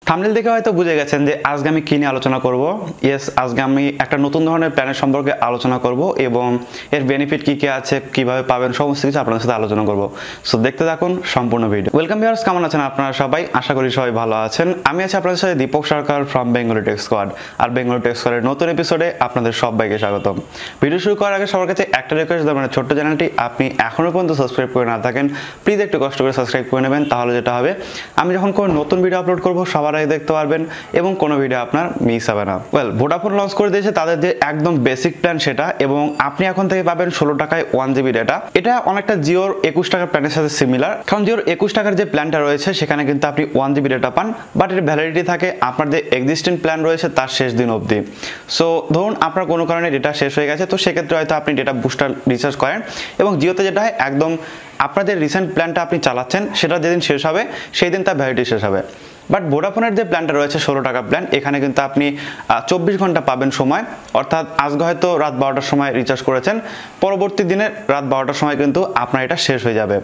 Thumbnail দেখে হয়তো বুঝে গেছেন যে আজকে আমি কি নিয়ে আলোচনা করব। ইয়েস, আজকে আমি একটা নতুন ধরনের প্ল্যানের সম্পর্কে আলোচনা করব এবং এর বেনিফিট কি কি আছে, কিভাবে পাবেন, সমস্ত কিছু আপনাদের সাথে আলোচনা করব। সো দেখতে থাকুন সম্পূর্ণ ভিডিও। ওয়েলকাম ভিউয়ার্স, কেমন আছেন আপনারা সবাই? আশা করি সবাই ভালো আছেন। আমি আছি আপনাদের সাথে Deepak Sarkar from Bengali tech squad. আর বেঙ্গলি টেক স্কোয়াডের নতুন এপিসোডে আপনাদের সবাইকে স্বাগতম। ভিডিও শুরু করার আগে সবার কাছে একটা রিকোয়েস্ট, মানে ছোট্ট চ্যানেলটি আপনি এখনও পর্যন্ত সাবস্ক্রাইব করে না থাকেন, প্লিজ একটু কষ্ট করে সাবস্ক্রাইব করে নেবেন। তাহলে যেটা হবে, আমি যখন কোনো নতুন ভিডিও আপলোড করবো সবার আগে দেখতে পারবেন এবং কোনো ভিডিও আপনার মিস হবে না। ওয়েল, ভোডাফোন লঞ্চ করে দিয়েছে তাদের যে একদম বেসিক প্ল্যান সেটা, এবং আপনি এখন থেকে পাবেন 16 টাকায় 1 GB ডেটা। এটা অনেকটা জিওর 21 টাকার প্ল্যানের সাথে সিমিলার, কারণ জিওর 21 টাকার যে প্ল্যানটা রয়েছে সেখানে কিন্তু আপনি 1 GB ডেটা পান, বাট এর ভ্যালিডিটি থাকে আপনার যে এক্সিস্টিং প্ল্যান রয়েছে তার শেষ দিন অবধি। সো ধরুন আপনার কোনো কারণে ডেটা শেষ হয়ে গেছে, তো সেক্ষেত্রে হয়তো আপনি ডেটা বুস্টার রিচার্জ করেন, এবং জিওতে যেটা হয় একদম আপনাদের রিসেন্ট প্ল্যানটা আপনি চালাচ্ছেন সেটা যেদিন শেষ হবে সেই দিন তার ভ্যালিডিটি শেষ হবে। বাট ভোডাফোনের যে প্ল্যানটা রয়েছে 16 টাকা প্ল্যান, এখানে কিন্তু আপনি 24 ঘন্টা পাবেন সময়, অর্থাৎ আজকে হয়তো রাত 12টার সময় রিচার্জ করেছেন, পরবর্তী দিনে রাত 12টার সময় কিন্তু আপনার এটা শেষ হয়ে যাবে।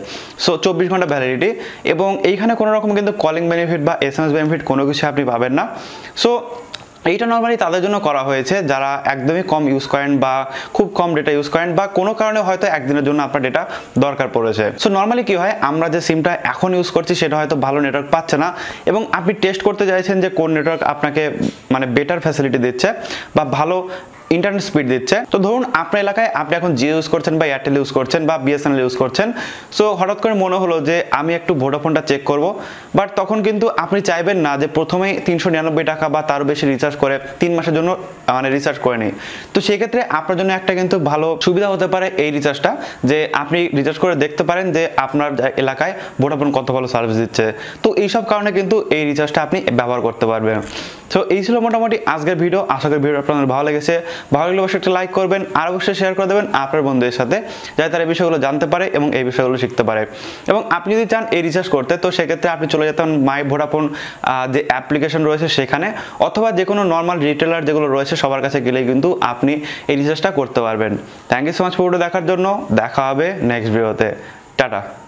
সো 24 ঘন্টা ভ্যালিডিটি, এবং এইখানে কোনো রকম কিন্তু কলিং বেনিফিট বা SMS বেনিফিট কোনো কিছু আপনি পাবেন না। সো এইটা নর্মালি তাদের জন্য করা হয়েছে যারা একদমই কম ইউজ করেন বা খুব কম ডেটা ইউজ করেন, বা কোনো কারণে হয়তো একদিনের জন্য আপনার ডেটা দরকার পড়েছে। সো নর্মালি কি হয়, আমরা যে সিমটা এখন ইউজ করছি সেটা হয়তো ভালো নেটওয়ার্ক পাচ্ছে না, এবং আপনি টেস্ট করতে চাইছেন যে কোন নেটওয়ার্ক আপনাকে মানে বেটার ফ্যাসিলিটি দিচ্ছে বা ভালো ইন্টারনেট স্পিড দিচ্ছে। তো ধরুন আপনার এলাকায় আপনি এখন জিও ইউজ করছেন বা এয়ারটেল ইউজ করছেন বা বিএসএনএল ইউজ করছেন। সো হঠাৎ করে মনে হলো যে আমি একটু ভোডাফোনটা চেক করব, বাট তখন কিন্তু আপনি চাইবেন না যে প্রথমেই 399 টাকা বা তারও বেশি রিচার্জ করে 3 মাসের জন্য মানে রিচার্জ করে নিই। তো সেক্ষেত্রে আপনার জন্য একটা কিন্তু ভালো সুবিধা হতে পারে এই রিচার্জটা, যে আপনি রিচার্জ করে দেখতে পারেন যে আপনার এলাকায় ভোডাফোন কত ভালো সার্ভিস দিচ্ছে। তো এইসব কারণে কিন্তু এই রিচার্জটা আপনি ব্যবহার করতে পারবেন। তো এই ছিল মোটামুটি আজকের ভিডিও। আশা করি ভিডিও আপনাদের ভালো লেগেছে। ভালো লাগলে অবশ্যই একটা লাইক করবেন, আর অবশ্যই শেয়ার করে দেবেন আপনার বন্ধুদের সাথে, যাতে তারা এই বিষয়গুলো জানতে পারে এবং এই বিষয়গুলো শিখতে পারে। এবং আপনি যদি চান এই রিচার্জ করতে, তো সেক্ষেত্রে আপনি চলে যেতেন মাই ভোডাফোন যে অ্যাপ্লিকেশন রয়েছে সেখানে, অথবা যে কোনো নর্মাল রিটেলার যেগুলো রয়েছে সবার কাছে গেলেই কিন্তু আপনি এই রিচার্জটা করতে পারবেন। Thank you so much video দেখার জন্য। দেখা হবে নেক্সট ভিডিওতে। টাটা।